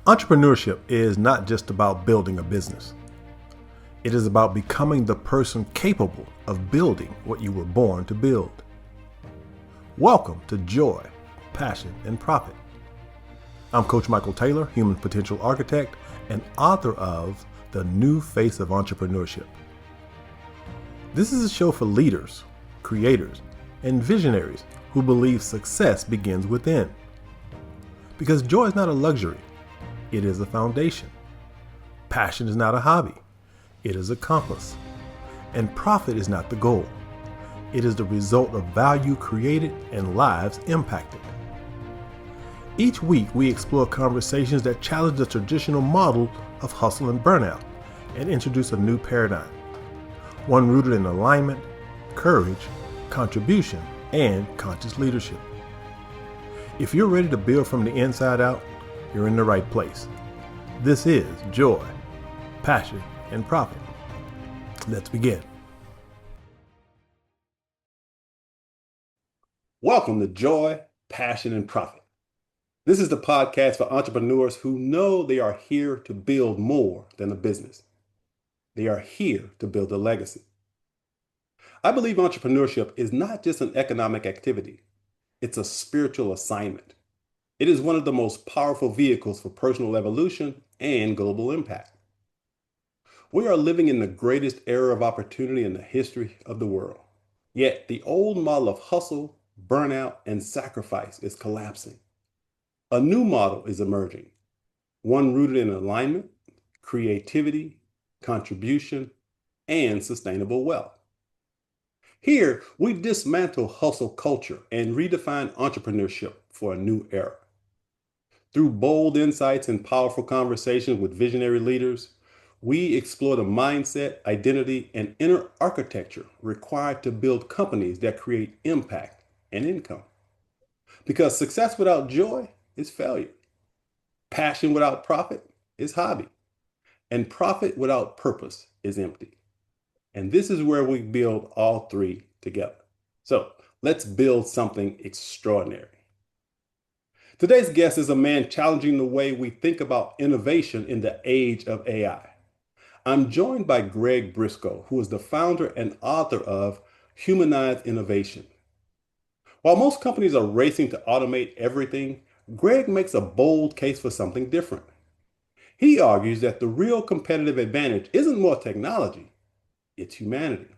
Entrepreneurship is not just about building a business. It is about becoming the person capable of building what you were born to build. Welcome to Joy, Passion, and Profit. I'm Coach Michael Taylor, Human Potential Architect and author of The New Face of Entrepreneurship. This is a show for leaders, creators, and visionaries who believe success begins within. Because joy is not a luxury, it is a foundation. Passion is not a hobby, it is a compass. And profit is not the goal, it is the result of value created and lives impacted. Each week, we explore conversations that challenge the traditional model of hustle and burnout and introduce a new paradigm, one rooted in alignment, courage, contribution, and conscious leadership. If you're ready to build from the inside out, you're in the right place. This is Joy, Passion, and Profit. Let's begin. Welcome to Joy, Passion, and Profit. This is the podcast for entrepreneurs who know they are here to build more than a business. They are here to build a legacy. I believe entrepreneurship is not just an economic activity. It's a spiritual assignment. It is one of the most powerful vehicles for personal evolution and global impact. We are living in the greatest era of opportunity in the history of the world. Yet the old model of hustle, burnout, and sacrifice is collapsing. A new model is emerging, one rooted in alignment, creativity, contribution, and sustainable wealth. Here, we dismantle hustle culture and redefine entrepreneurship for a new era. Through bold insights and powerful conversations with visionary leaders, we explore the mindset, identity, and inner architecture required to build companies that create impact and income. Because success without joy is failure. Passion without profit is hobby. And profit without purpose is empty. And this is where we build all three together. So let's build something extraordinary. Today's guest is a man challenging the way we think about innovation in the age of AI. I'm joined by Greg Brisco, who is the founder and author of Humanize Innovation. While most companies are racing to automate everything, Greg makes a bold case for something different. He argues that the real competitive advantage isn't more technology, it's humanity.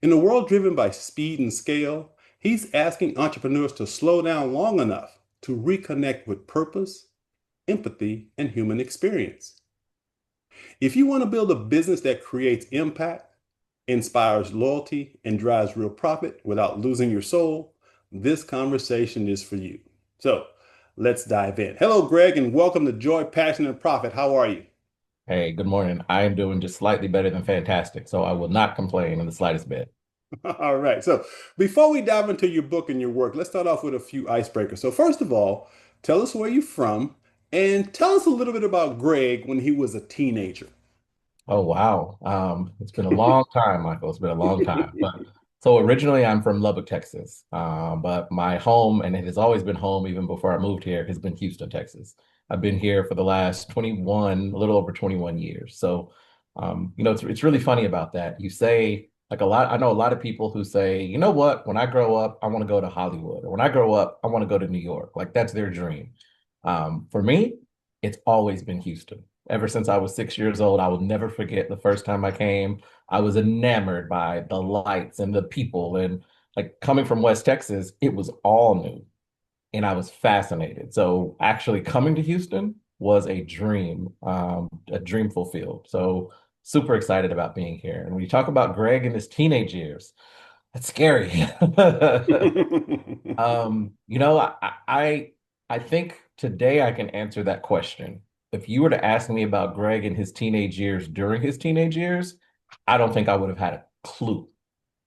In a world driven by speed and scale, he's asking entrepreneurs to slow down long enough to reconnect with purpose, empathy, and human experience. If you want to build a business that creates impact, inspires loyalty, and drives real profit without losing your soul, this conversation is for you. So let's dive in. Hello, Greg, and welcome to Joy, Passion, and Profit. How are you? Hey, good morning. I am doing just slightly better than fantastic, so I will not complain in the slightest bit. All right. So before we dive into your book and your work, let's start off with a few icebreakers. So first of all, tell us where you're from and tell us a little bit about Greg when he was a teenager. Oh, wow. It's been a long time, Michael. It's been a long time. But so originally I'm from Lubbock, Texas. But my home, and it has always been home even before I moved here, has been Houston, Texas. I've been here for the last 21, a little over 21 years. So, it's really funny about that. You say, like I know a lot of people who say, you know what, when I grow up, I want to go to Hollywood, or when I grow up, I want to go to New York. Like that's their dream. For me, it's always been Houston. Ever since I was 6 years old, I will never forget the first time I came. I was enamored by the lights and the people. And like coming from West Texas, it was all new. And I was fascinated. So actually coming to Houston was a dream fulfilled. So super excited about being here. And when you talk about Greg in his teenage years, that's scary. You know, I think today I can answer that question. If you were to ask me about Greg in his teenage years during his teenage years, I don't think I would have had a clue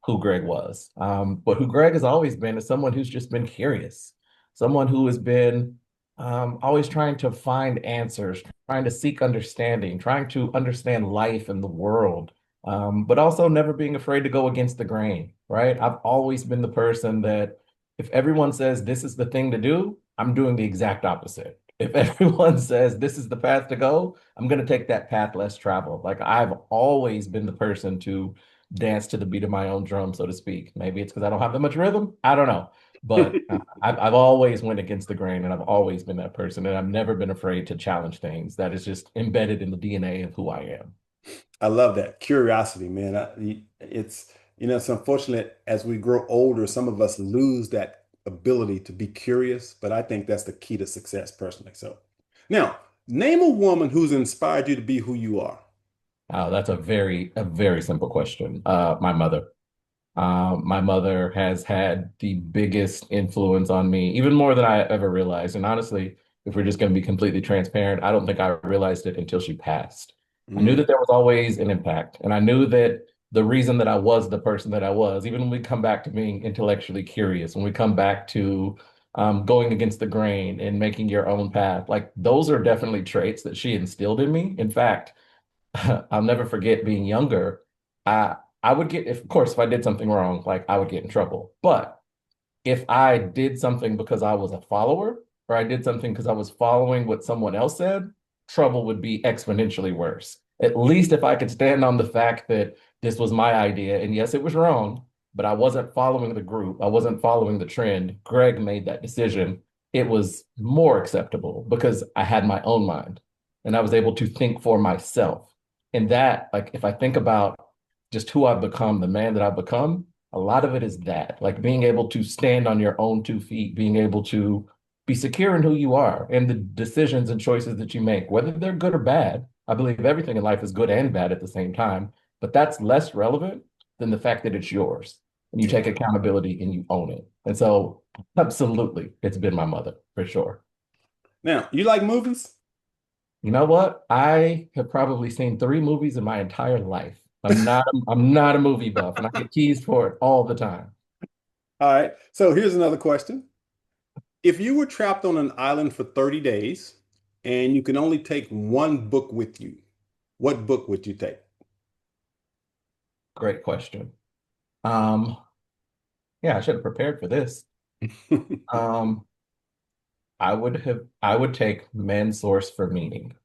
who Greg was. But who Greg has always been is someone who's just been curious, someone who has been always trying to find answers, trying to seek understanding, trying to understand life and the world, but also never being afraid to go against the grain, right? I've always been the person that if everyone says this is the thing to do, I'm doing the exact opposite. If everyone says this is the path to go, I'm going to take that path less traveled. Like I've always been the person to dance to the beat of my own drum, so to speak. Maybe it's because I don't have that much rhythm. I don't know. But I've always went against the grain and I've always been that person. And I've never been afraid to challenge things. That is just embedded in the DNA of who I am. I love that curiosity, man. It's, it's unfortunate as we grow older, some of us lose that ability to be curious, but I think that's the key to success personally. So now, name a woman who's inspired you to be who you are. That's a very simple question. My mother. My mother has had the biggest influence on me, even more than I ever realized. And honestly, if we're just going to be completely transparent, I don't think I realized it until she passed. I knew Mm, that there was always an impact, and I knew that the reason that I was the person that I was, even when we come back to being intellectually curious, when we come back to going against the grain and making your own path, like those are definitely traits that she instilled in me. In fact, I'll never forget being younger. I would get, if, of course, if I did something wrong, like I would get in trouble. But if I did something because I was a follower, or I did something because I was following what someone else said, trouble would be exponentially worse. At least if I could stand on the fact that this was my idea, and yes, it was wrong, but I wasn't following the group, I wasn't following the trend. Greg made that decision. It was more acceptable because I had my own mind and I was able to think for myself. And that, like, if I think about just who I've become, the man that I've become, a lot of it is that, like being able to stand on your own 2 feet, being able to be secure in who you are and the decisions and choices that you make, whether they're good or bad. I believe everything in life is good and bad at the same time, but that's less relevant than the fact that it's yours and you take yeah. accountability and you own it. And so, absolutely, it's been my mother for sure. Now, you like movies? You know what? I have probably seen 3 movies in my entire life. I'm not a movie buff, and I get teased for it all the time. All right. So here's another question. If you were trapped on an island for 30 days and you can only take one book with you, what book would you take? Great question. Um, yeah, I should have prepared for this. Um, I would take men's source for meaning.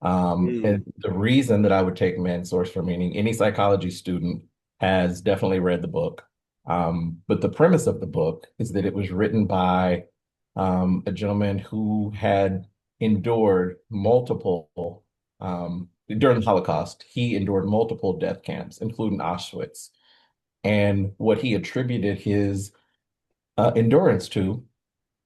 And Mm, the reason that I would take men's source for meaning, any psychology student has definitely read the book. But the premise of the book is that it was written by a gentleman who had endured multiple, during the Holocaust, he endured multiple death camps, including Auschwitz. And what he attributed his endurance to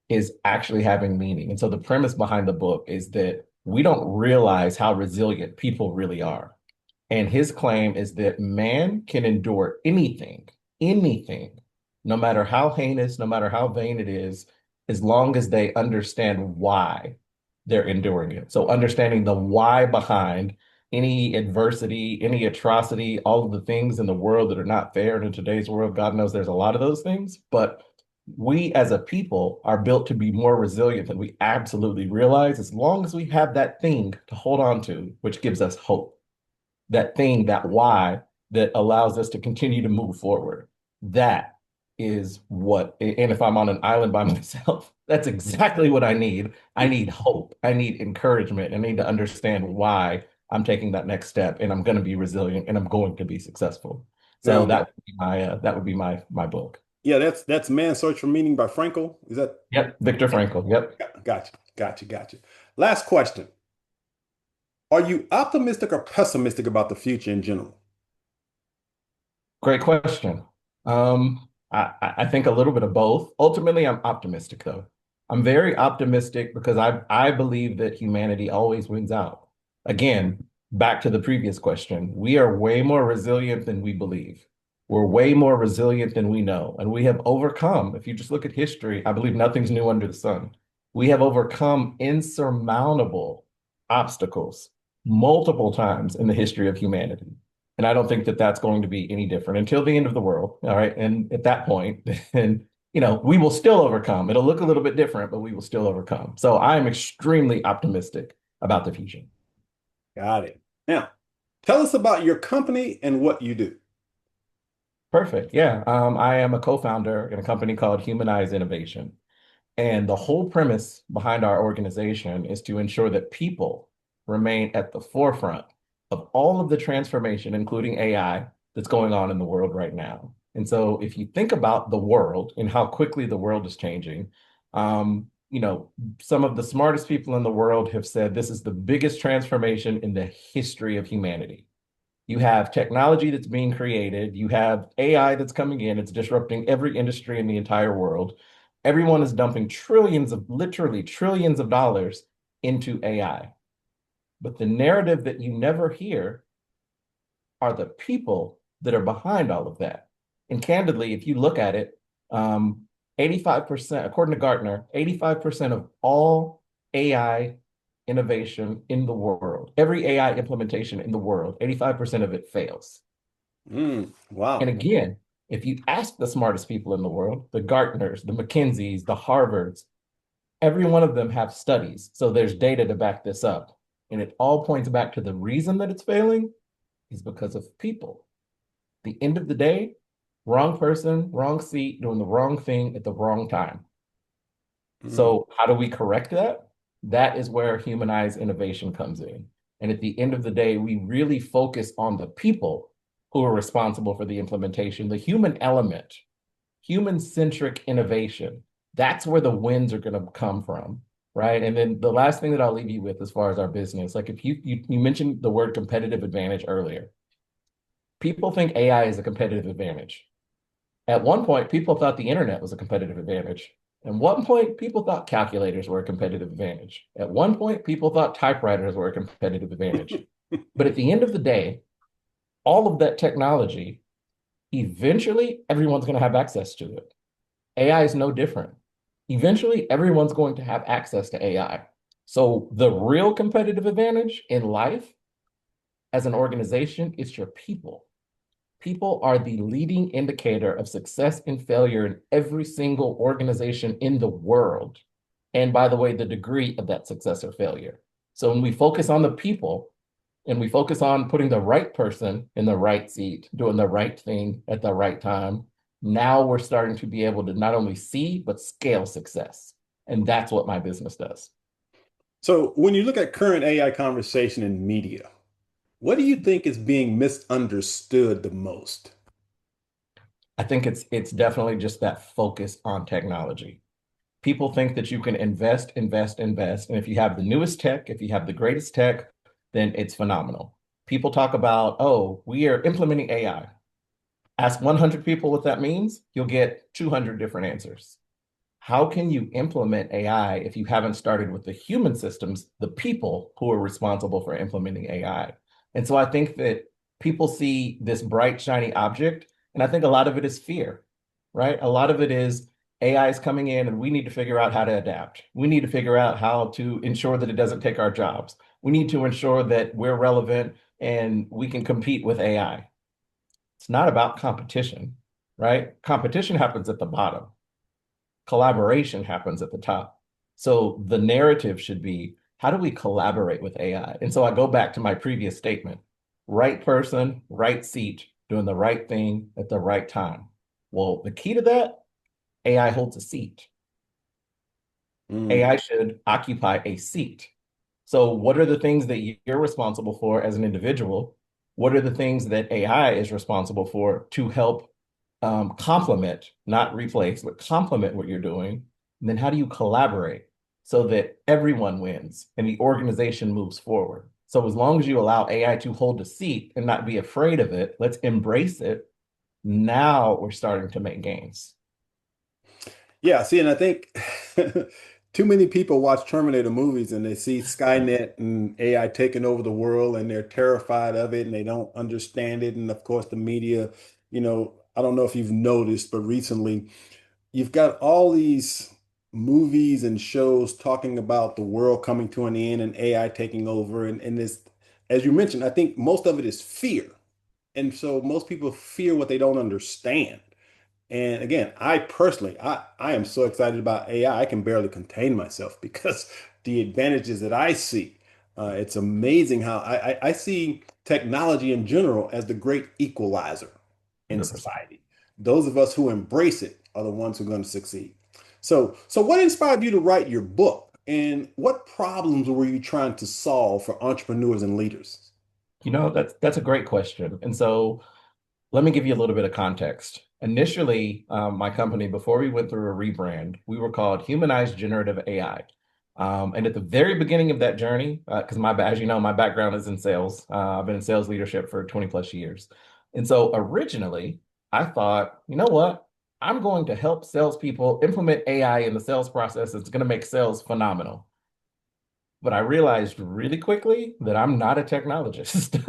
is actually having meaning. And so the premise behind the book is that we don't realize how resilient people really are. And his claim is that man can endure anything, no matter how heinous, no matter how vain it is, as long as they understand why they're enduring it. So understanding the why behind any adversity, any atrocity, all of the things in the world that are not fair. And in today's world, God knows there's a lot of those things, but we as a people are built to be more resilient than we absolutely realize as long as we have that thing to hold on to, which gives us hope, that thing, that why that allows us to continue to move forward. That is what, and if I'm on an island by myself, that's exactly what I need. I need hope. I need encouragement. I need to understand why I'm taking that next step and I'm going to be resilient and I'm going to be successful. So now, that would be my book. yeah, that's Man's Search for Meaning by Frankel. Is that? Yep, Viktor Frankl. Yep. Gotcha. Last question. Are you optimistic or pessimistic about the future in general? Great question. I think a little bit of both. Ultimately, I'm optimistic though. I'm very optimistic because I believe that humanity always wins out. Again, back to the previous question, we are way more resilient than we believe. We're way more resilient than we know. And we have overcome, if you just look at history, I believe nothing's new under the sun. We have overcome insurmountable obstacles multiple times in the history of humanity. And I don't think that that's going to be any different until the end of the world. All right. And at that point, then, we will still overcome. It'll look a little bit different, but we will still overcome. So I am extremely optimistic about the future. Got it. Now, tell us about your company and what you do. Perfect. Yeah. I am a co-founder in a company called Humanize Innovation. And the whole premise behind our organization is to ensure that people remain at the forefront of all of the transformation, including AI, that's going on in the world right now. And so if you think about the world and how quickly the world is changing, some of the smartest people in the world have said this is the biggest transformation in the history of humanity. You have technology that's being created. You have AI that's coming in. It's disrupting every industry in the entire world. Everyone is dumping literally trillions of dollars into AI. But the narrative that you never hear are the people that are behind all of that. And candidly, if you look at it, 85%, according to Gartner, 85% of all AI innovation in the world, every AI implementation in the world, 85% of it fails. And Wow. again, if you ask the smartest people in the world, the Gartners, the McKinseys, the Harvards, every one of them have studies. So there's data to back this up. And it all points back to the reason that it's failing is because of people. At the end of the day, wrong person, wrong seat, doing the wrong thing at the wrong time. Mm. So how do we correct that? That is where humanized innovation comes in. And at the end of the day, we really focus on the people who are responsible for the implementation, the human element, human-centric innovation. That's where the wins are going to come from, right? And then the last thing that I'll leave you with as far as our business, like if you mentioned the word competitive advantage earlier. People think AI is a competitive advantage. At one point, people thought the internet was a competitive advantage. At one point, people thought calculators were a competitive advantage. At one point, people thought typewriters were a competitive advantage. But at the end of the day, all of that technology, eventually everyone's going to have access to it. AI is no different. Eventually, everyone's going to have access to AI. So the real competitive advantage in life as an organization is your people. People are the leading indicator of success and failure in every single organization in the world. And by the way, the degree of that success or failure. So when we focus on the people and we focus on putting the right person in the right seat, doing the right thing at the right time, now we're starting to be able to not only see, but scale success. And that's what my business does. So when you look at current AI conversation in media, what do you think is being misunderstood the most? I think it's definitely just that focus on technology. People think that you can invest, invest, invest. And if you have the newest tech, if you have the greatest tech, then it's phenomenal. People talk about, oh, we are implementing AI. Ask 100 people what that means, you'll get 200 different answers. How can you implement AI if you haven't started with the human systems, the people who are responsible for implementing AI? And so I think that people see this bright, shiny object, and I think a lot of it is fear, right? A lot of it is AI is coming in and we need to figure out how to adapt. We need to figure out how to ensure that it doesn't take our jobs. We need to ensure that we're relevant and we can compete with AI. It's not about competition, right? Competition happens at the bottom, collaboration happens at the top. So the narrative should be, how do we collaborate with AI? And so I go back to my previous statement, right person, right seat, doing the right thing at the right time. Well, the key to that, AI holds a seat. Mm. AI should occupy a seat. So what are the things that you're responsible for as an individual? What are the things that AI is responsible for to help complement, not replace, but complement what you're doing? And then how do you collaborate so that everyone wins and the organization moves forward? So as long as you allow AI to hold a seat and not be afraid of it, let's embrace it. Now we're starting to make gains. Yeah, see, and I think too many people watch Terminator movies and they see Skynet and AI taking over the world and they're terrified of it and they don't understand it. And of course, the media, I don't know if you've noticed, but recently you've got all these movies and shows talking about the world coming to an end and AI taking over. And this, as you mentioned, I think most of it is fear. And so most people fear what they don't understand. And again, I personally, I am so excited about AI, I can barely contain myself because the advantages that I see, it's amazing how I see technology in general as the great equalizer in 100%. society. Those of us who embrace it are the ones who are going to succeed. So what inspired you to write your book, and what problems were you trying to solve for entrepreneurs and leaders? That's a great question. And so let me give you a little bit of context. Initially, my company, before we went through a rebrand, we were called Humanize Generative AI. And at the very beginning of that journey, because as you know, my background is in sales. I've been in sales leadership for 20 plus years. And so originally, I thought, you know what? I'm going to help salespeople implement AI in the sales process. It's going to make sales phenomenal. But I realized really quickly that I'm not a technologist.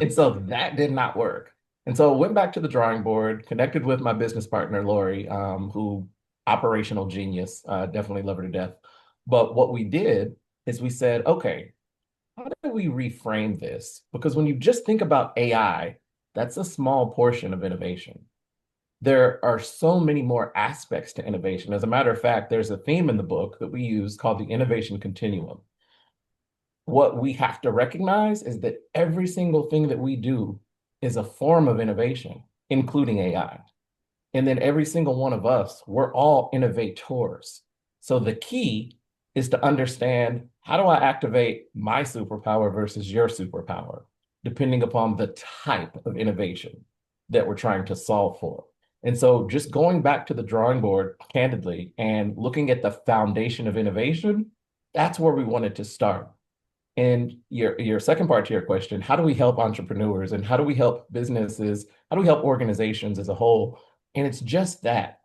And so that did not work. And so I went back to the drawing board, connected with my business partner, Lori, who operational genius, definitely love her to death. But what we did is we said, okay, how do we reframe this? Because when you just think about AI, that's a small portion of innovation. There are so many more aspects to innovation. As a matter of fact, there's a theme in the book that we use called the innovation continuum. What we have to recognize is that every single thing that we do is a form of innovation, including AI. And then every single one of us, we're all innovators. So the key is to understand, how do I activate my superpower versus your superpower, depending upon the type of innovation that we're trying to solve for. And so just going back to the drawing board candidly and looking at the foundation of innovation, that's where we wanted to start. And your second part to your question, how do we help entrepreneurs and how do we help businesses? How do we help organizations as a whole? And it's just that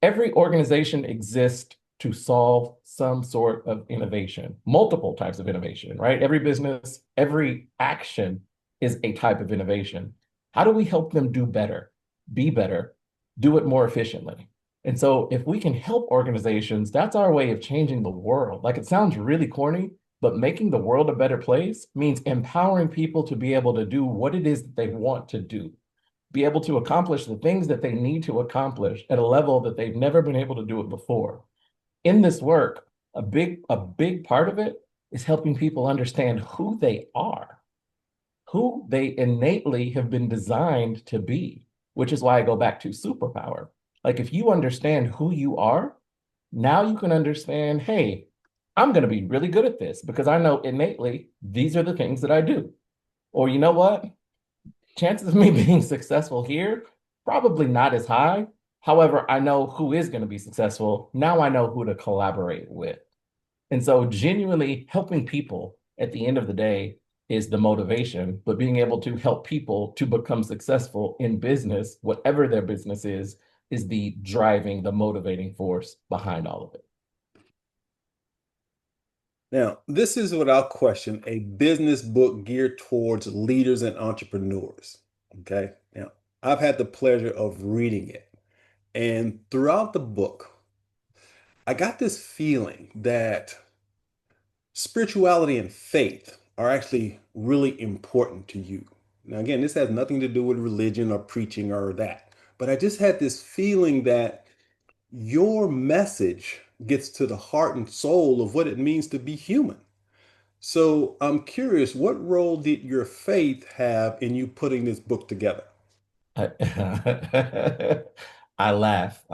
every organization exists to solve some sort of innovation, multiple types of innovation, right? Every business, every action is a type of innovation. How do we help them do better, be better, do it more efficiently? And so if we can help organizations, that's our way of changing the world. Like, it sounds really corny, but making the world a better place means empowering people to be able to do what it is that they want to do, be able to accomplish the things that they need to accomplish at a level that they've never been able to do it before. In this work, a big part of it is helping people understand who they innately have been designed to be, which is why I go back to superpower. Like, if you understand who you are, now you can understand, hey, I'm going to be really good at this because I know innately these are the things that I do. Or you know what? Chances of me being successful here, probably not as high. However, I know who is going to be successful. Now I know who to collaborate with. And so, genuinely helping people at the end of the day is the motivation, but being able to help people to become successful in business, whatever their business is the driving, the motivating force behind all of it. Now, this is without question a business book geared towards leaders and entrepreneurs. Okay. Now, I've had the pleasure of reading it. And throughout the book, I got this feeling that spirituality and faith are actually really important to you. Now, again, this has nothing to do with religion or preaching or that, but I just had this feeling that your message gets to the heart and soul of what it means to be human. So I'm curious, what role did your faith have in you putting this book together? I, I laugh.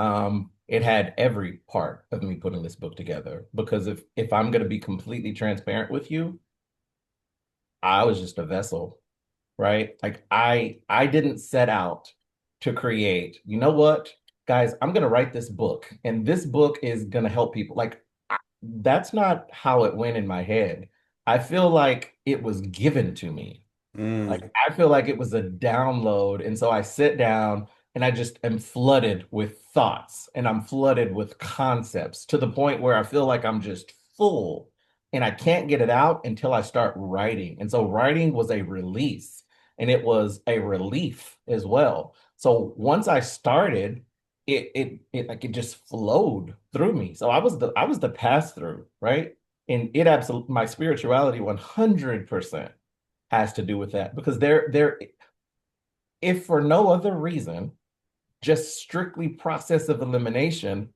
It had every part of me putting this book together because if I'm going to be completely transparent with you, I was just a vessel, right? Like, I didn't set out to create, you know what, guys, I'm going to write this book and this book is going to help people. Like, that's not how it went in my head. I feel like it was given to me. Like, Mm. I feel like it was a download. And so I sit down and I just am flooded with thoughts and I'm flooded with concepts to the point where I feel like I'm just full and I can't get it out until I start writing. And so writing was a release and it was a relief as well. So once I started, it like it just flowed through me. So I was the pass through, right? And it absolutely, my spirituality 100% has to do with that because there if for no other reason, just strictly process of elimination,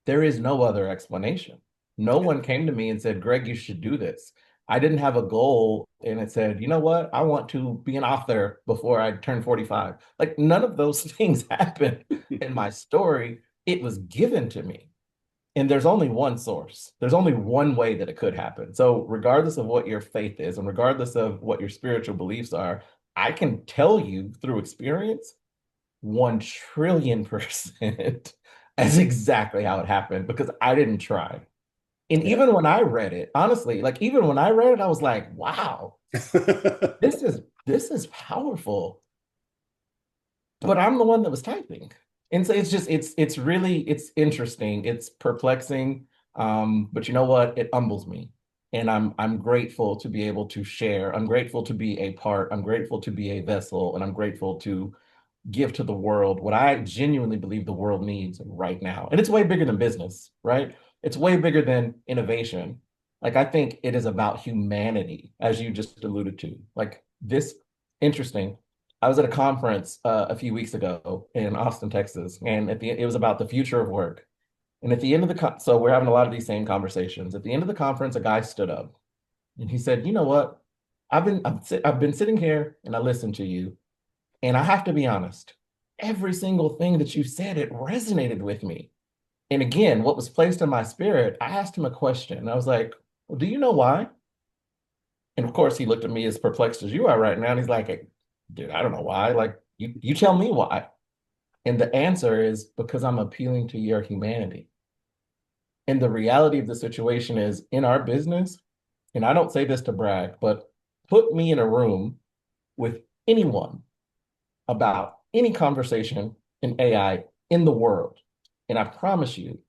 there is no other explanation. No one came to me and said, Greg, you should do this. I didn't have a goal and it said, you know what, I want to be an author before I turn 45. Like, none of those things happened in my story. It was given to me. And there's only one source. There's only one way that it could happen. So, regardless of what your faith is and regardless of what your spiritual beliefs are, I can tell you through experience 1 trillion% as exactly how it happened because I didn't try. And Yeah. even when I read it, honestly, like even when I read it, I was like, wow, this is powerful. But I'm the one that was typing. And so it's really it's interesting. It's perplexing. But you know what? It humbles me. And I'm grateful to be able to share. I'm grateful to be a part. I'm grateful to be a vessel. And I'm grateful to give to the world what I genuinely believe the world needs right now. And it's way bigger than business, right? It's way bigger than innovation. Like I think it is about humanity, as you just alluded to. Like this, interesting. I was at a conference a few weeks ago in Austin, Texas, and it was about the future of work. And at the end of so we're having a lot of these same conversations. At the end of the conference, a guy stood up and he said, "You know what? I've been sitting here and I listened to you, and I have to be honest, every single thing that you said, it resonated with me. And again, what was placed in my spirit, I asked him a question. And I was like, well, do you know why? And of course, he looked at me as perplexed as you are right now. And he's like, hey, dude, I don't know why. Like, you tell me why. And the answer is because I'm appealing to your humanity. And the reality of the situation is in our business, and I don't say this to brag, but put me in a room with anyone about any conversation in AI in the world. And I promise you,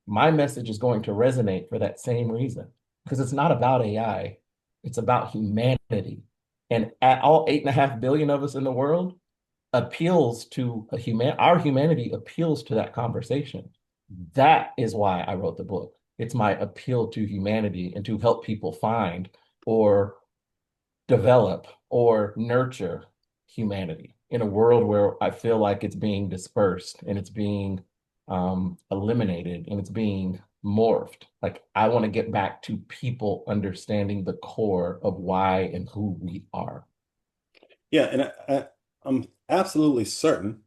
my message is going to resonate for that same reason. Because it's not about AI, it's about humanity. And at all 8.5 billion of us in the world appeals to our humanity appeals to that conversation. That is why I wrote the book. It's my appeal to humanity and to help people find or develop or nurture humanity in a world where I feel like it's being dispersed and it's being eliminated and it's being morphed. Like I want to get back to people understanding the core of why and who we are. Yeah, and I'm absolutely certain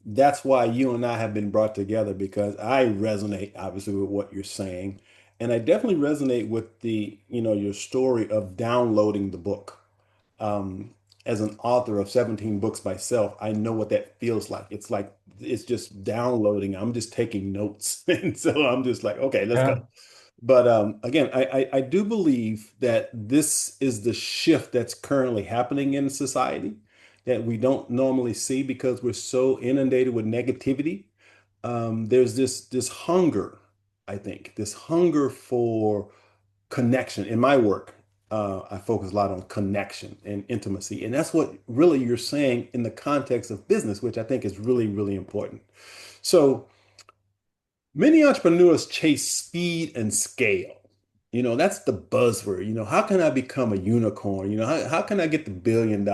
that's why you and I have been brought together because I resonate obviously with what you're saying. And I definitely resonate with your story of downloading the book. Um, as an author of 17 books myself, I know what that feels like. It's like it's just downloading. I'm just taking notes. And so I'm just like, okay, let's go. Yeah. But again, I do believe that this is the shift that's currently happening in society that we don't normally see because we're so inundated with negativity. There's this hunger, I think, this hunger for connection. In my work, I focus a lot on connection and intimacy, and that's what really you're saying in the context of business, which I think is really, really important. So. Many entrepreneurs chase speed and scale. That's the buzzword. How can I become a unicorn? How can I get the $1 billion?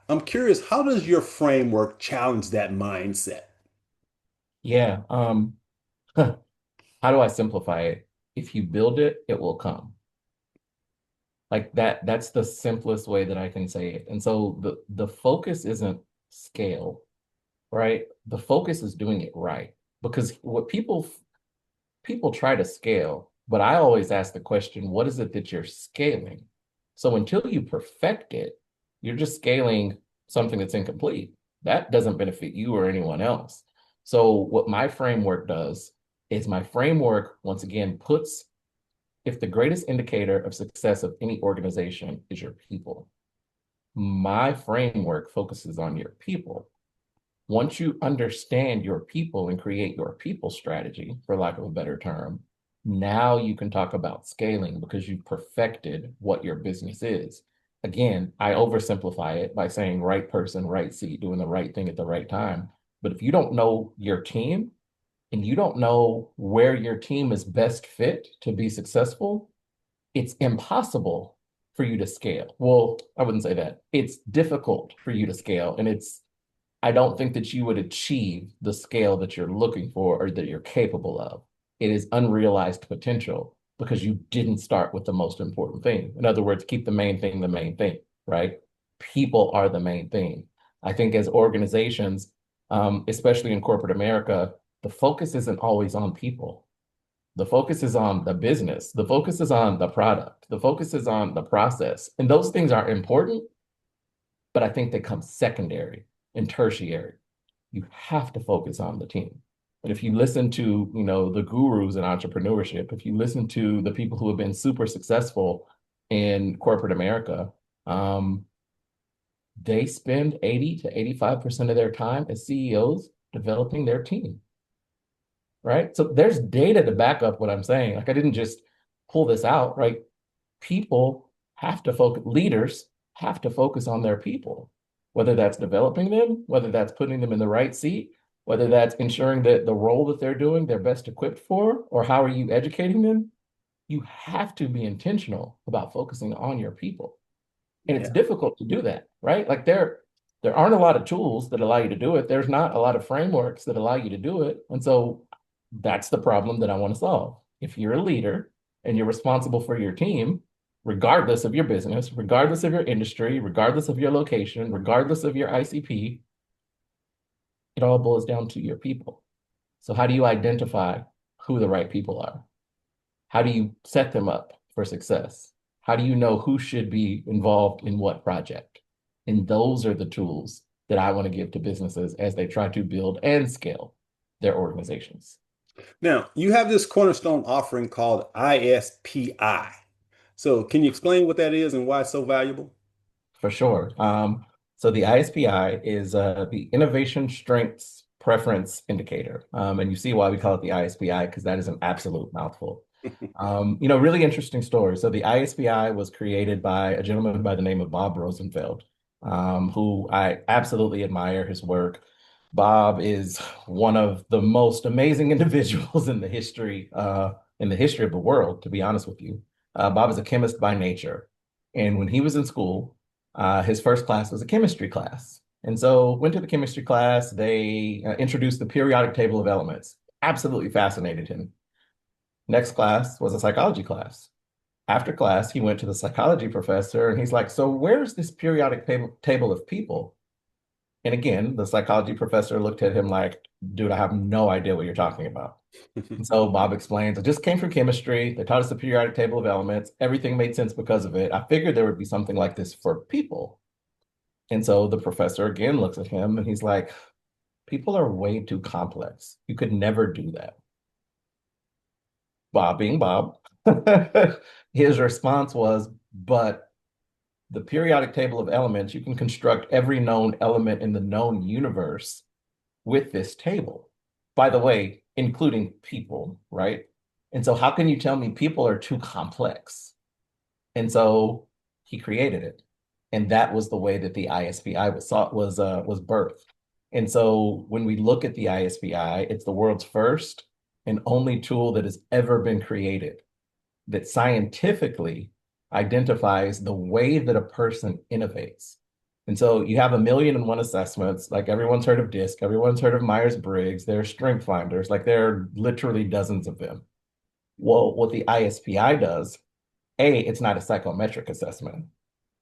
I'm curious, how does your framework challenge that mindset? Yeah. How do I simplify it? If you build it, it will come. Like that's the simplest way that I can say it. And so the focus isn't scale, right? The focus is doing it right. Because what people try to scale, but I always ask the question, what is it that you're scaling? So until you perfect it, you're just scaling something that's incomplete. That doesn't benefit you or anyone else. So what my framework does is my framework, once again, puts if the greatest indicator of success of any organization is your people, my framework focuses on your people. Once you understand your people and create your people strategy, for lack of a better term, now you can talk about scaling because you've perfected what your business is. Again, I oversimplify it by saying right person, right seat, doing the right thing at the right time. But if you don't know your team and you don't know where your team is best fit to be successful, it's impossible for you to scale. Well, I wouldn't say that. It's difficult for you to scale. And I don't think that you would achieve the scale that you're looking for or that you're capable of. It is unrealized potential because you didn't start with the most important thing. In other words, keep the main thing, right? People are the main thing. I think as organizations, especially in corporate America, the focus isn't always on people. The focus is on the business. The focus is on the product. The focus is on the process. And those things are important, but I think they come secondary and tertiary. You have to focus on the team. And if you listen to, the gurus in entrepreneurship, if you listen to the people who have been super successful in corporate America, um, they spend 80 to 85% of their time as CEOs developing their team, right? So there's data to back up what I'm saying. Like I didn't just pull this out, right? People have to focus, leaders have to focus on their people, whether that's developing them, whether that's putting them in the right seat, whether that's ensuring that the role that they're doing, they're best equipped for, or how are you educating them? You have to be intentional about focusing on your people. And it's Yeah. difficult to do that, right? Like there aren't a lot of tools that allow you to do it. There's not a lot of frameworks that allow you to do it. And so that's the problem that I want to solve. If you're a leader and you're responsible for your team, regardless of your business, regardless of your industry, regardless of your location, regardless of your ICP, it all boils down to your people. So how do you identify who the right people are? How do you set them up for success? How do you know who should be involved in what project? And those are the tools that I want to give to businesses as they try to build and scale their organizations. Now, you have this cornerstone offering called ISPI. So, can you explain what that is and why it's so valuable? For sure. So the ISPI is the Innovation Strengths Preference Indicator. And you see why we call it the ISPI, because that is an absolute mouthful. Really interesting story. So the ISPI was created by a gentleman by the name of Bob Rosenfeld, who I absolutely admire his work. Bob is one of the most amazing individuals in the history of the world, to be honest with you. Bob is a chemist by nature. And when he was in school, his first class was a chemistry class. And so went to the chemistry class. They introduced the periodic table of elements. Absolutely fascinated him. Next class was a psychology class. After class, he went to the psychology professor and he's like, so where's this periodic table of people? And again, the psychology professor looked at him like, dude, I have no idea what you're talking about. And so Bob explains, I just came from chemistry. They taught us the periodic table of elements. Everything made sense because of it. I figured there would be something like this for people. And so the professor again looks at him and he's like, people are way too complex. You could never do that. Bob being Bob, his response was, but the periodic table of elements, you can construct every known element in the known universe with this table. By the way, including people, right? And so how can you tell me people are too complex? And so he created it. And that was the way that the ISPI was birthed. And so when we look at the ISPI, it's the world's first and only tool that has ever been created that scientifically identifies the way that a person innovates. And so you have 1,000,001 assessments, like everyone's heard of DISC, everyone's heard of Myers-Briggs, there are strength finders, like there are literally dozens of them. Well, what the ISPI does, it's not a psychometric assessment.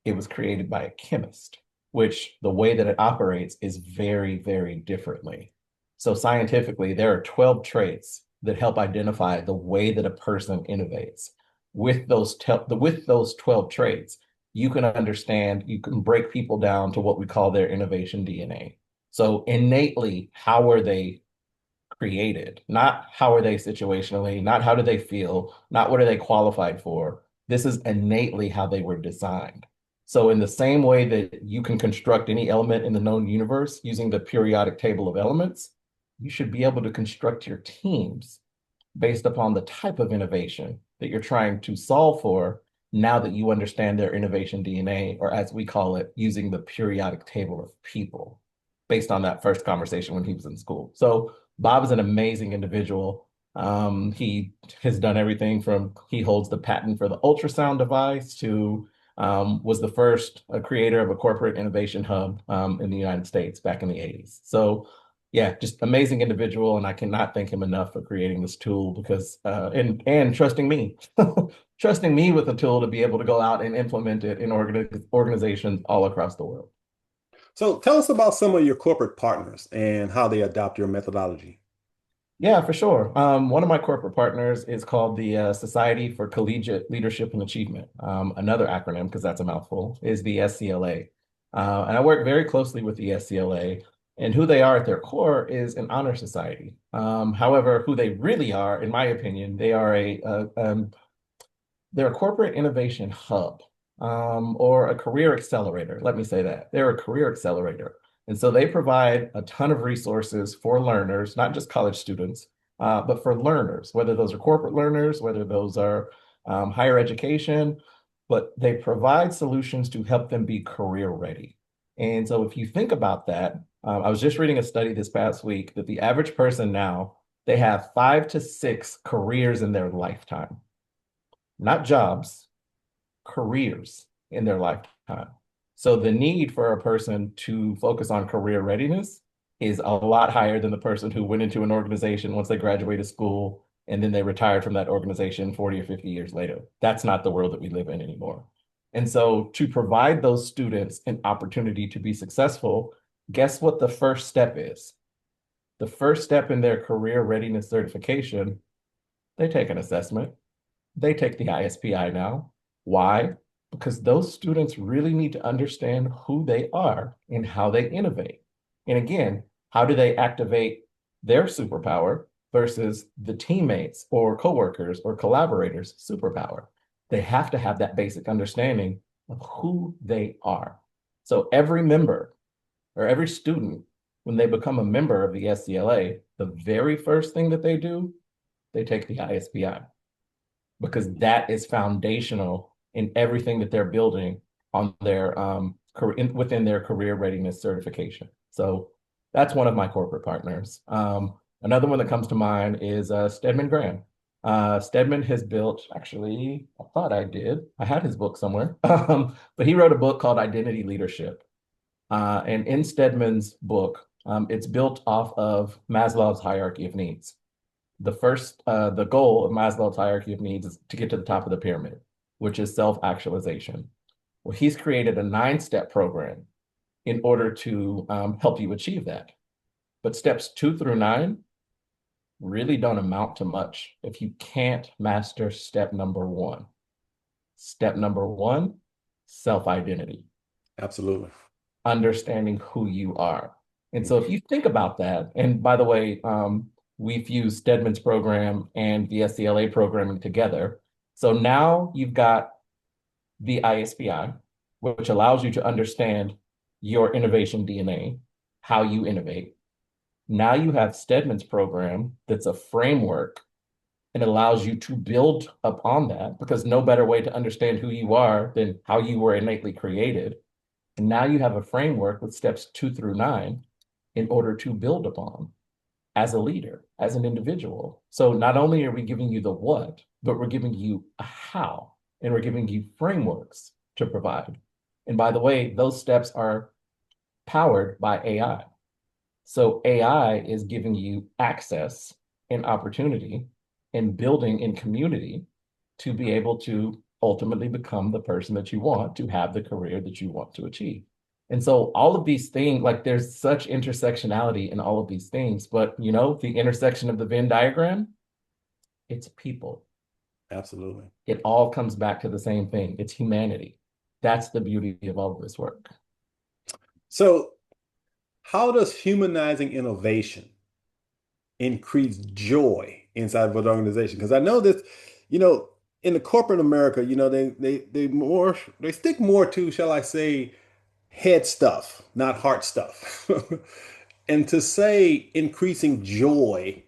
It was created by a chemist, which the way that it operates is very, very differently. So scientifically, there are 12 traits that help identify the way that a person innovates. With those 12 traits, you can break people down to what we call their innovation DNA. So innately, how are they created? Not how are they situationally, not how do they feel, not what are they qualified for. This is innately how they were designed. So in the same way that you can construct any element in the known universe using the periodic table of elements, you should be able to construct your teams based upon the type of innovation that you're trying to solve for now that you understand their innovation DNA, or as we call it, using the periodic table of people based on that first conversation when he was in school. So Bob is an amazing individual. He has done everything from he holds the patent for the ultrasound device to was the first creator of a corporate innovation hub in the United States back in the 80s. So yeah, just amazing individual, and I cannot thank him enough for creating this tool because and trusting me, trusting me with a tool to be able to go out and implement it in organizations all across the world. So, tell us about some of your corporate partners and how they adopt your methodology. Yeah, for sure. One of my corporate partners is called the Society for Collegiate Leadership and Achievement. Another acronym, because that's a mouthful, is the SCLA. And I work very closely with the SCLA. And who they are at their core is an honor society. However, who they really are, in my opinion, they're a corporate innovation hub, or a career accelerator. Let me say that. They're a career accelerator. And so they provide a ton of resources for learners, not just college students, but for learners, whether those are corporate learners, whether those are higher education, but they provide solutions to help them be career ready. And so if you think about that, I was just reading a study this past week that the average person now, they have 5 to 6 careers in their lifetime, not jobs, careers in their lifetime. So the need for a person to focus on career readiness is a lot higher than the person who went into an organization once they graduated school and then they retired from that organization 40 or 50 years later. That's not the world that we live in anymore. And so to provide those students an opportunity to be successful, guess what the first step is? The first step in their career readiness certification, they take an assessment. They take the ISPI now. Why? Because those students really need to understand who they are and how they innovate. And again, how do they activate their superpower versus the teammates or coworkers or collaborators' superpower? They have to have that basic understanding of who they are. So every member or every student, when they become a member of the SCLA, the very first thing that they do, they take the ISPI, because that is foundational in everything that they're building on their within their career readiness certification. So that's one of my corporate partners. Another one that comes to mind is Stedman Graham. Stedman has built, actually, I thought I did. I had his book somewhere, but he wrote a book called Identity Leadership. And in Stedman's book, it's built off of Maslow's hierarchy of needs. The goal of Maslow's hierarchy of needs is to get to the top of the pyramid, which is self-actualization. Well, he's created a 9-step program in order to help you achieve that. But steps 2 through 9 really don't amount to much if you can't master step number 1. Step number 1, self-identity, Absolutely. understanding who you are. And so if you think about that, and by the way, we've used Stedman's program and the SCLA programming together. So now you've got the ISPI, which allows you to understand your innovation DNA, how you innovate. Now you have Stedman's program that's a framework and allows you to build upon that, because no better way to understand who you are than how you were innately created. And now you have a framework with steps 2 through 9 in order to build upon as a leader, as an individual. So not only are we giving you the what, but we're giving you a how, and we're giving you frameworks to provide. And by the way, those steps are powered by AI. So AI is giving you access and opportunity and building in community to be able to ultimately become the person that you want to have the career that you want to achieve. And so all of these things, like there's such intersectionality in all of these things, but the intersection of the Venn diagram, it's people. Absolutely. It all comes back to the same thing. It's humanity. That's the beauty of all of this work. So, how does humanizing innovation increase joy inside of an organization? Because I know that, you know, in the corporate America, they stick more to, shall I say, head stuff, not heart stuff. And to say increasing joy,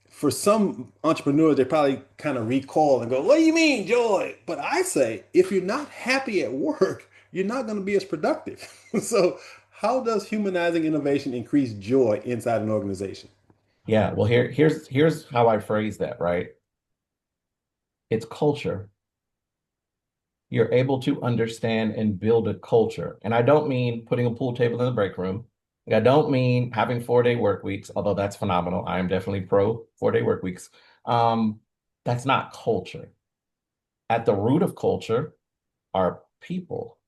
for some entrepreneurs, they probably kind of recoil and go, "What do you mean joy?" But I say, if you're not happy at work, you're not going to be as productive. So, how does humanizing innovation increase joy inside an organization? Yeah, well, here's how I phrase that, right? It's culture. You're able to understand and build a culture. And I don't mean putting a pool table in the break room. I don't mean having 4-day work weeks, although that's phenomenal. I am definitely pro 4-day work weeks. Um, that's not culture. At the root of culture are people.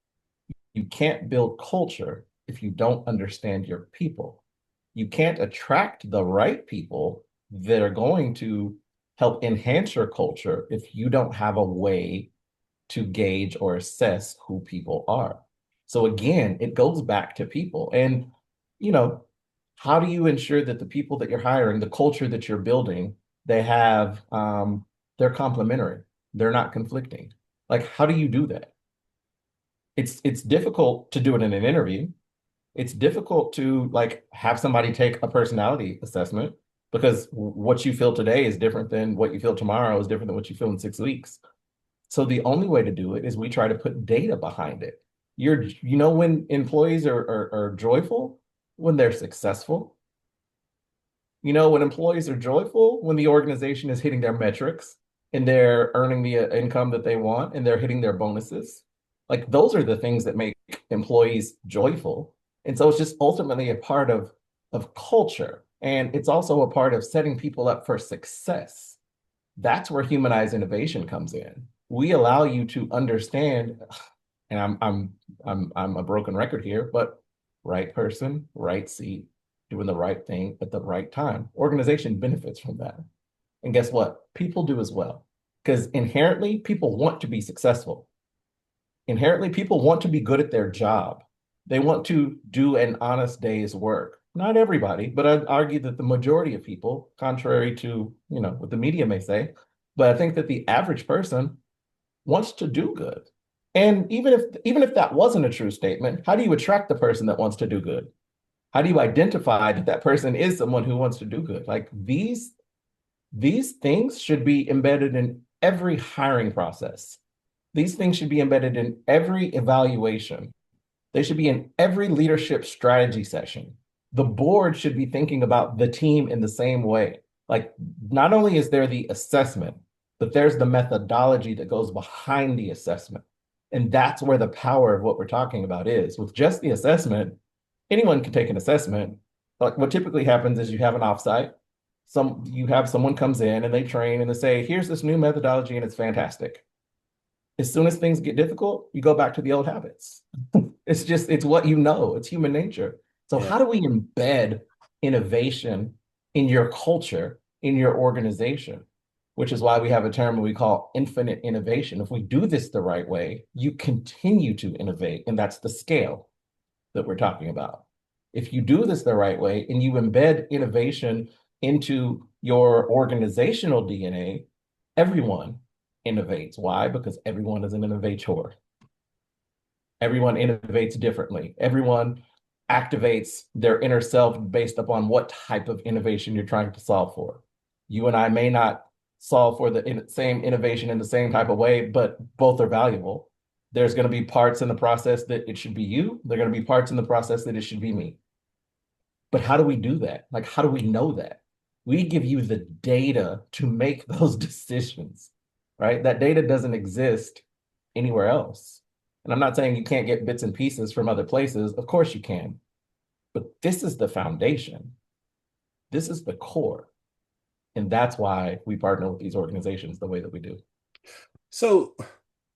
You can't build culture if you don't understand your people. You can't attract the right people that are going to help enhance your culture if you don't have a way to gauge or assess who people are. So again, it goes back to people. And, you know, how do you ensure that the people that you're hiring, the culture that you're building, they have they're complementary, they're not conflicting. Like, how do you do that? It's difficult to do it in an interview. It's difficult to like have somebody take a personality assessment because what you feel today is different than what you feel tomorrow is different than what you feel in 6 weeks. So the only way to do it is we try to put data behind it. You know, when employees are joyful, when they're successful, you know, when employees are joyful, when the organization is hitting their metrics and they're earning the income that they want and they're hitting their bonuses. Like those are the things that make employees joyful. And so it's just ultimately a part of culture. And it's also a part of setting people up for success. That's where humanized innovation comes in. We allow you to understand, and I'm a broken record here, but right person, right seat, doing the right thing at the right time. Organization benefits from that. And guess what? People do as well. Because inherently, people want to be successful. Inherently, people want to be good at their job. They want to do an honest day's work. Not everybody, but I'd argue that the majority of people, contrary to, you know, what the media may say, but I think that the average person wants to do good. And even if that wasn't a true statement, how do you attract the person that wants to do good? How do you identify that that person is someone who wants to do good? Like these things should be embedded in every hiring process. These things should be embedded in every evaluation. They should be in every leadership strategy session. The board should be thinking about the team in the same way. Like, not only is there the assessment, but there's the methodology that goes behind the assessment. And that's where the power of what we're talking about is. With just the assessment, anyone can take an assessment. Like what typically happens is you have an offsite. You have someone comes in and they train and they say, here's this new methodology and it's fantastic. As soon as things get difficult, you go back to the old habits. It's what you know, it's human nature. So, Yeah. how do we embed innovation in your culture, in your organization? Which is why we have a term we call infinite innovation. If we do this the right way, you continue to innovate, and that's the scale that we're talking about. If you do this the right way and you embed innovation into your organizational DNA, everyone innovates. Why? Because everyone is an innovator. Everyone innovates differently. Everyone activates their inner self based upon what type of innovation you're trying to solve for. You and I may not solve for the same innovation in the same type of way, but both are valuable. There's going to be parts in the process that it should be you. There are going to be parts in the process that it should be me. But how do we do that? Like, how do we know that? We give you the data to make those decisions, right? That data doesn't exist anywhere else. And I'm not saying you can't get bits and pieces from other places. Of course you can. But this is the foundation. This is the core. And that's why we partner with these organizations the way that we do. So,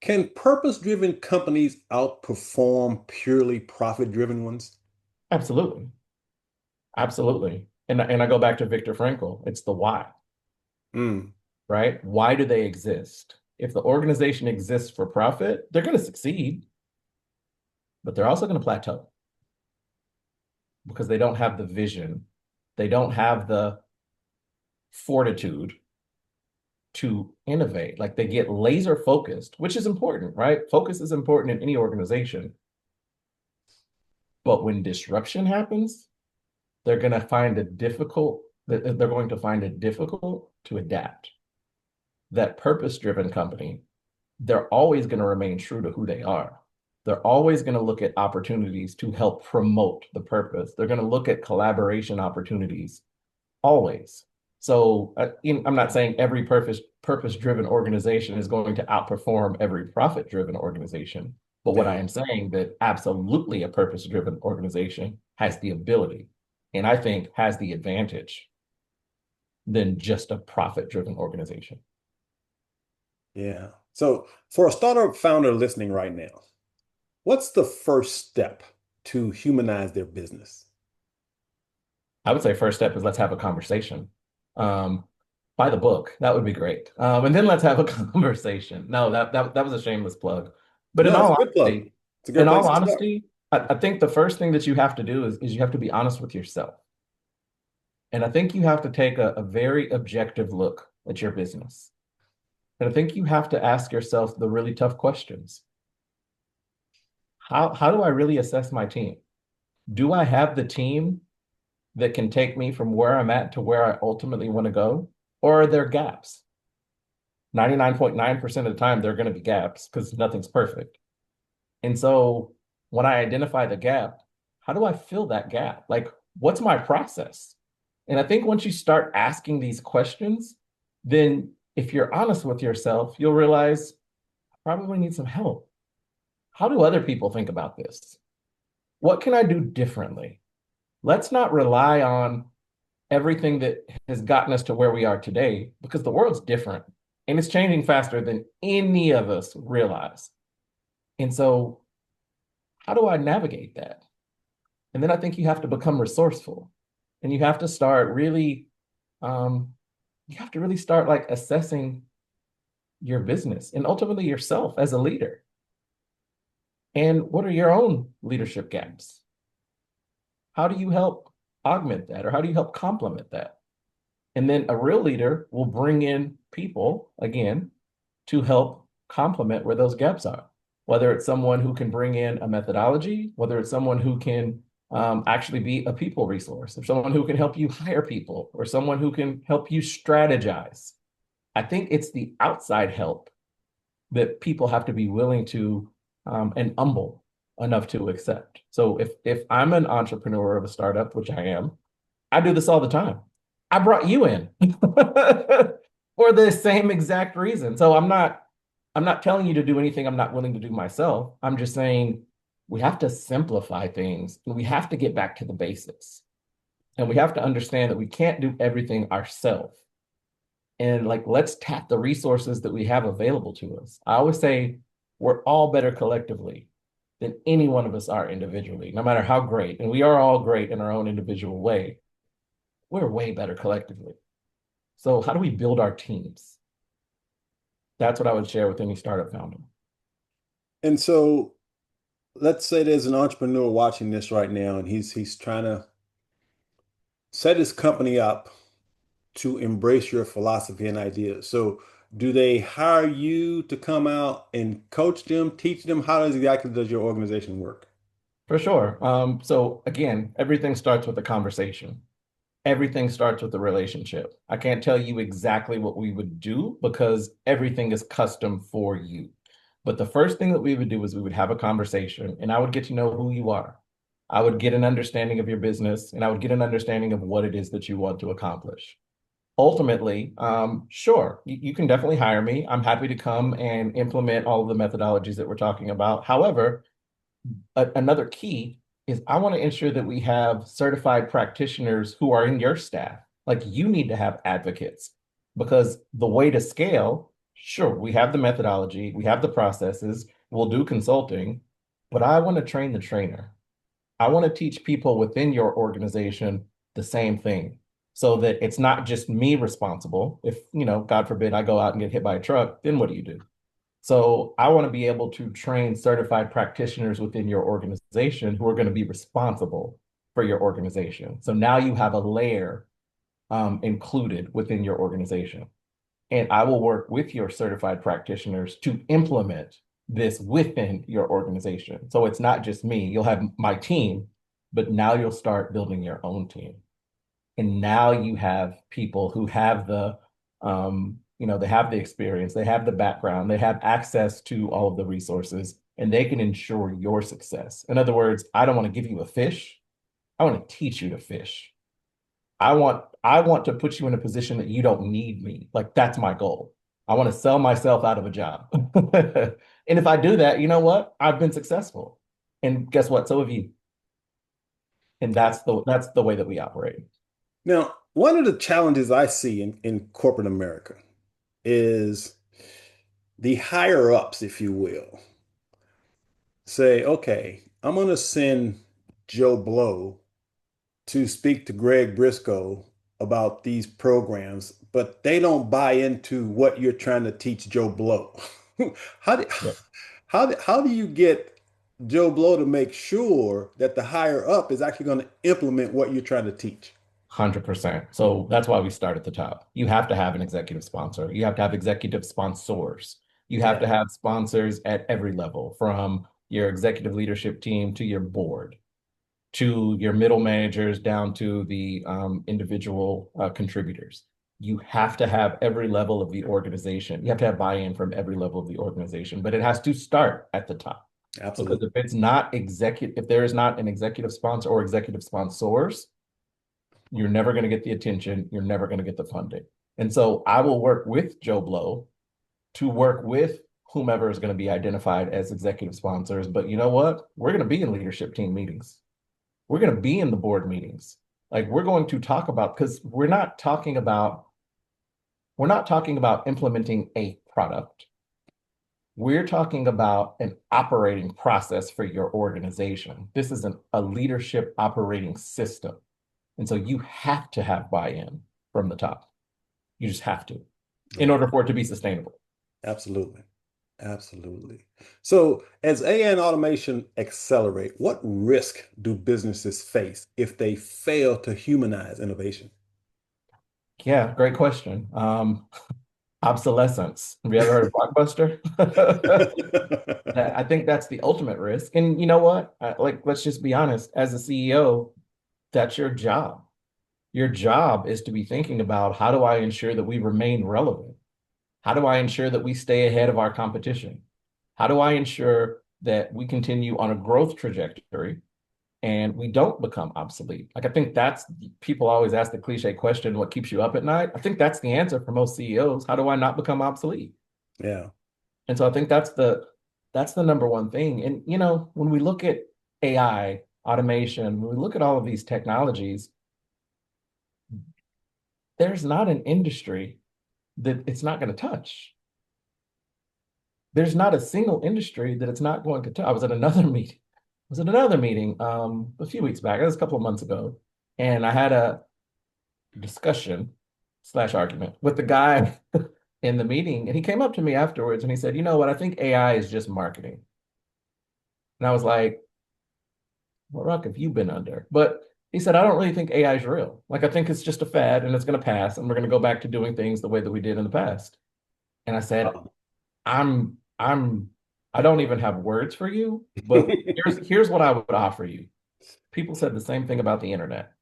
can purpose-driven companies outperform purely profit-driven ones? Absolutely. Absolutely. And I go back to Viktor Frankl. It's the why, Mm, right? Why do they exist? If the organization exists for profit, they're going to succeed, but they're also going to plateau because they don't have the vision. They don't have the fortitude to innovate. Like they get laser focused, which is important, right? Focus is important in any organization. But when disruption happens, they're going to find it difficult to adapt. That purpose-driven company, they're always going to remain true to who they are. They're always going to look at opportunities to help promote the purpose. They're going to look at collaboration opportunities, always. So I'm not saying every purpose-driven organization is going to outperform every profit-driven organization. But what I yeah. am saying that absolutely a purpose-driven organization has the ability, and I think has the advantage than just a profit-driven organization. Yeah. So, for a startup founder listening right now, what's the first step to humanize their business? I would say first step is let's have a conversation. Buy the book. That would be great. And then let's have a conversation. No, that was a shameless plug. But No, it's a good plug. It's a good in place all to start. honesty, I think the first thing that you have to do is you have to be honest with yourself. And I think you have to take a very objective look at your business. And I think you have to ask yourself the really tough questions. How do I really assess my team? Do I have the team that can take me from where I'm at to where I ultimately want to go? Or are there gaps? 99.9% of the time, there are going to be gaps because nothing's perfect. And so when I identify the gap, how do I fill that gap? Like, what's my process? And I think once you start asking these questions, then if you're honest with yourself, you'll realize I probably need some help. How do other people think about this? What can I do differently? Let's not rely on everything that has gotten us to where we are today because the world's different and it's changing faster than any of us realize. And so, how do I navigate that? And then I think you have to become resourceful and you have to start really, um, you have to really start like assessing your business and ultimately yourself as a leader. And what are your own leadership gaps? How do you help augment that or how do you help complement that? And then a real leader will bring in people again to help complement where those gaps are. Whether it's someone who can bring in a methodology, whether it's someone who can actually be a people resource, or someone who can help you hire people, or someone who can help you strategize. I think it's the outside help that people have to be willing to and humble enough to accept. So if I'm an entrepreneur of a startup, which I am, I do this all the time. I brought you in for the same exact reason. So I'm not telling you to do anything I'm not willing to do myself. I'm just saying we have to simplify things and we have to get back to the basics. And we have to understand that we can't do everything ourselves. And like let's tap the resources that we have available to us. I always say we're all better collectively than any one of us are individually, no matter how great. And we are all great in our own individual way. We're way better collectively. So how do we build our teams? That's what I would share with any startup founder. And so let's say there's an entrepreneur watching this right now and he's trying to set his company up to embrace your philosophy and ideas. So do they hire you to come out and coach them, teach them? How exactly does your organization work? For sure. So again, everything starts with a conversation. Everything starts with a relationship. I can't tell you exactly what we would do because everything is custom for you. But the first thing that we would do is we would have a conversation and I would get to know who you are. I would get an understanding of your business and I would get an understanding of what it is that you want to accomplish. Ultimately, sure, you can definitely hire me. I'm happy to come and implement all of the methodologies that we're talking about. However, another key is I want to ensure that we have certified practitioners who are in your staff. Like you need to have advocates because the way to scale, sure, we have the methodology, we have the processes, we'll do consulting, but I want to train the trainer. I want to teach people within your organization the same thing so that it's not just me responsible. If, God forbid, I go out and get hit by a truck, then what do you do? So I want to be able to train certified practitioners within your organization who are going to be responsible for your organization. So now you have a layer included within your organization. And I will work with your certified practitioners to implement this within your organization. So it's not just me, you'll have my team, but now you'll start building your own team. And now you have people who have they have the experience, they have the background, they have access to all of the resources, and they can ensure your success. In other words, I don't want to give you a fish. I want to teach you to fish. I want to put you in a position that you don't need me. Like that's my goal. I want to sell myself out of a job. And if I do that, you know what? I've been successful. And guess what? So have you. And that's the way that we operate. Now, one of the challenges I see in corporate America is the higher ups, if you will, say, okay, I'm going to send Joe Blow to speak to Greg Brisco about these programs, but they don't buy into what you're trying to teach Joe Blow. How do, Yeah. how do you get Joe Blow to make sure that the higher up is actually going to implement what you're trying to teach? 100%. So that's why we start at the top. You have to have an executive sponsor. You have to have executive sponsors. You have Yeah, to have sponsors at every level, from your executive leadership team to your board, to your middle managers down to the individual contributors. You have to have every level of the organization. You have to have buy-in from every level of the organization, but it has to start at the top. Because absolutely. if it's not executive, if there is not an executive sponsor or executive sponsors, you're never going to get the attention. You're never going to get the funding. And so I will work with Joe Blow to work with whomever is going to be identified as executive sponsors. But you know what? We're going to be in leadership team meetings. We're going to be in the board meetings. Like, we're going to talk about, because we're not talking about implementing a product. We're talking about an operating process for your organization. This is a leadership operating system. And so you have to have buy-in from the top. You just have to, in Yeah, order for it to be sustainable. absolutely. Absolutely. So, as AI and automation accelerate, what risk do businesses face if they fail to humanize innovation? Yeah, great question. Obsolescence. Have you ever heard of Blockbuster? I think that's the ultimate risk. And you know what? Like, let's just be honest. As a CEO, that's your job. Your job is to be thinking about, how do I ensure that we remain relevant? How do I ensure that we stay ahead of our competition? How do I ensure that we continue on a growth trajectory and we don't become obsolete? Like, I think that's, people always ask the cliche question, what keeps you up at night? I think that's the answer for most CEOs. How do I not become obsolete? Yeah. And so I think that's the number one thing. And when we look at AI, automation, when we look at all of these technologies, there's not an industry that it's not going to touch. There's not a single industry that it's not going to touch. I was at another meeting. A few weeks back. It was a couple of months ago, and I had a discussion slash argument with the guy in the meeting, and he came up to me afterwards and he said, "You know what? I think AI is just marketing." And I was like, "What rock have you been under?" But he said, "I don't really think AI is real. Like, I think it's just a fad, and it's going to pass, and we're going to go back to doing things the way that we did in the past." And I said, Wow. I'm I don't even have words for you, but here's what I would offer you. People said the same thing about the internet.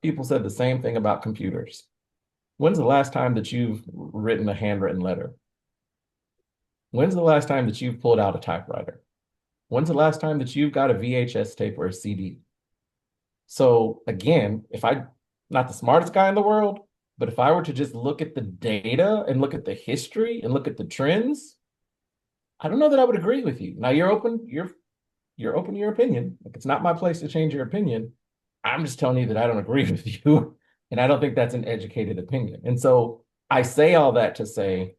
People said the same thing about computers. When's the last time that you've written a handwritten letter? When's the last time that you've pulled out a typewriter? When's the last time that you've got a VHS tape or a CD? So again, if I not the smartest guy in the world, but if I were to just look at the data and look at the history and look at the trends, I don't know that I would agree with you. Now you're open to your opinion. Like, it's not my place to change your opinion. I'm just telling you that I don't agree with you. And I don't think that's an educated opinion. And so I say all that to say,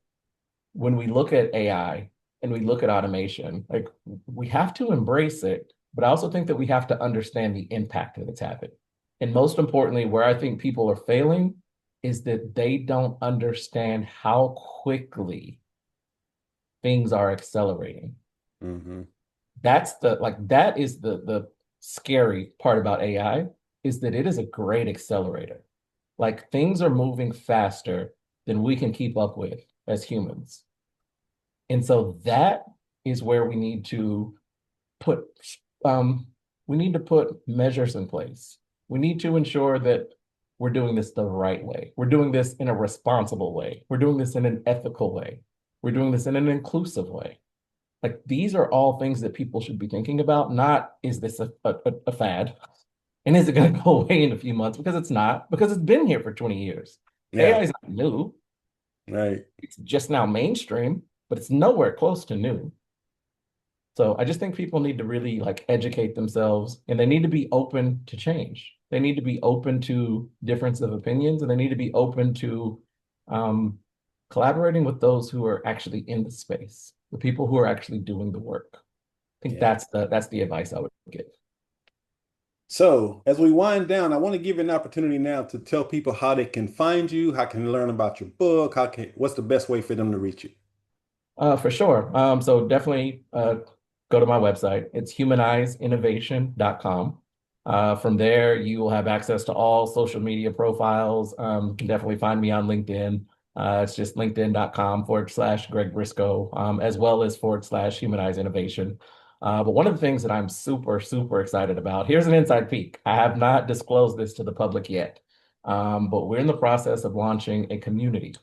when we look at AI and we look at automation, like, we have to embrace it, but I also think that we have to understand the impact that it's having. And most importantly, where I think people are failing is that they don't understand how quickly things are accelerating. Hmm. That is the scary part about AI, is that it is a great accelerator. Like, things are moving faster than we can keep up with as humans. And so that is where put um we need to put measures in place. We need to ensure that we're doing this the right way. We're doing this in a responsible way. We're doing this in an ethical way. We're doing this in an inclusive way. Like, these are all things that people should be thinking about, not, is this a fad? And is it going to go away in a few months? Because it's not, because it's been here for 20 years. AI Yeah. is not new. Right. It's just now mainstream, but it's nowhere close to new. So I just think people need to really, like, educate themselves, and they need to be open to change. They need to be open to difference of opinions, and they need to be open to um, collaborating with those who are actually in the space, the people who are actually doing the work. I think Yeah. that's the advice I would give. So, as we wind down, I want to give you an opportunity now to tell people how they can find you, how can they learn about your book, what's the best way for them to reach you? For sure. So definitely go to my website. It's humanizeinnovation.com. From there, you will have access to all social media profiles. You can definitely find me on LinkedIn. It's just linkedin.com/Greg Brisco, as well as /Humanize Innovation. But one of the things that I'm super, super excited about, here's an inside peek. I have not disclosed this to the public yet, but we're in the process of launching a community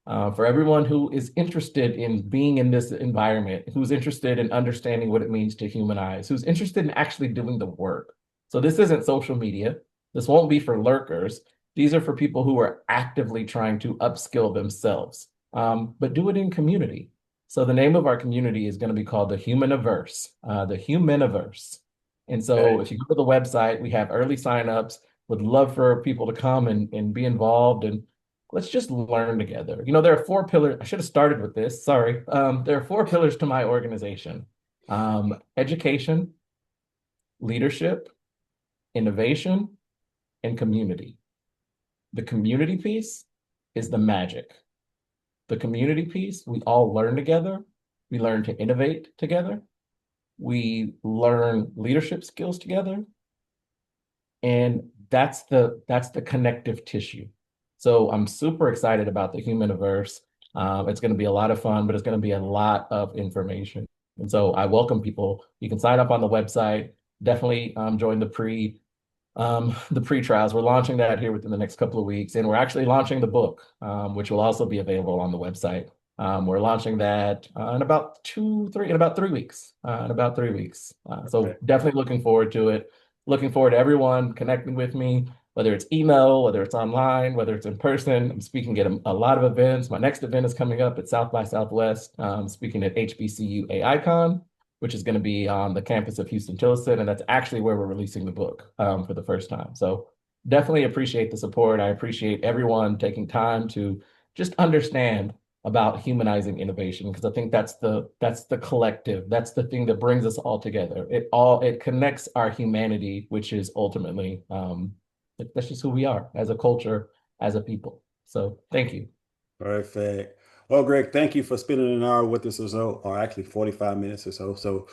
for everyone who is interested in being in this environment, who's interested in understanding what it means to humanize, who's interested in actually doing the work. So this isn't social media. This won't be for lurkers. These are for people who are actively trying to upskill themselves, but do it in community. So the name of our community is going to be called the Humaniverse, the Humaniverse. And so Okay. if you go to the website, we have early signups. Would love for people to come and be involved, and let's just learn together. There are four pillars. I should have started with this. Sorry. There are four pillars to my organization: education, leadership, innovation, and community. The community piece is the magic. The community piece, we all learn together. We learn to innovate together. We learn leadership skills together. And that's the connective tissue. So I'm super excited about the Humaniverse. It's going to be a lot of fun, but it's going to be a lot of information. And so I welcome people. You can sign up on the website. Definitely join the pre-trials. We're launching that here within the next couple of weeks, and we're actually launching the book, which will also be available on the website. We're launching that in about 3 weeks. In about 3 weeks. Okay. So definitely looking forward to it. Looking forward to everyone connecting with me, whether it's email, whether it's online, whether it's in person. I'm speaking at a lot of events. My next event is coming up at South by Southwest. Speaking at HBCU AICon, which is going to be on the campus of Houston-Tillotson, and that's actually where we're releasing the book for the first time. So definitely appreciate the support. I appreciate everyone taking time to just understand about humanizing innovation, because I think that's the collective, that's the thing that brings us all together. It connects our humanity, which is ultimately that's just who we are as a culture, as a people. So thank you. Perfect. Well, Greg, thank you for spending an hour with us or so, or actually 45 minutes or so. So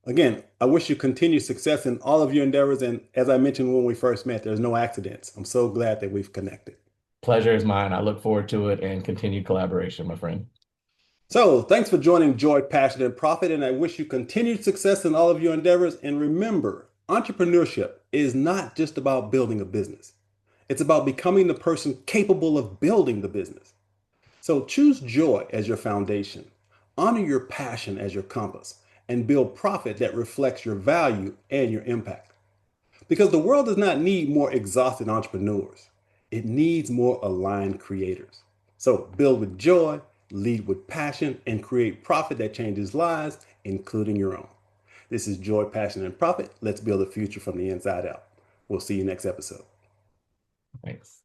again, I wish you continued success in all of your endeavors. And as I mentioned when we first met, there's no accidents. I'm so glad that we've connected. Pleasure is mine. I look forward to it and continued collaboration, my friend. So thanks for joining Joy, Passion, and Profit. And I wish you continued success in all of your endeavors. And remember, entrepreneurship is not just about building a business. It's about becoming the person capable of building the business. So choose joy as your foundation, honor your passion as your compass, and build profit that reflects your value and your impact. Because the world does not need more exhausted entrepreneurs. It needs more aligned creators. So build with joy, lead with passion, and create profit that changes lives, including your own. This is Joy, Passion, and Profit. Let's build a future from the inside out. We'll see you next episode. Thanks.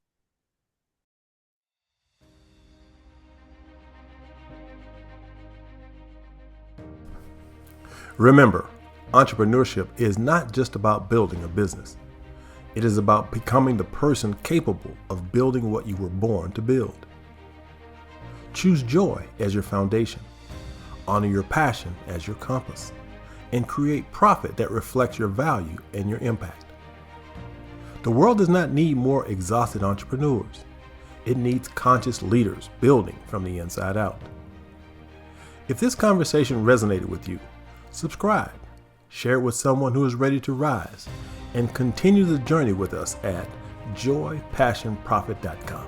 Remember, entrepreneurship is not just about building a business. It is about becoming the person capable of building what you were born to build. Choose joy as your foundation, honor your passion as your compass, and create profit that reflects your value and your impact. The world does not need more exhausted entrepreneurs. It needs conscious leaders building from the inside out. If this conversation resonated with you, subscribe, share it with someone who is ready to rise, and continue the journey with us at joypassionprofit.com.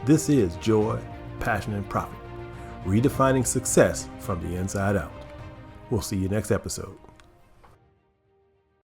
This is Joy, Passion, and Profit, redefining success from the inside out. We'll see you next episode.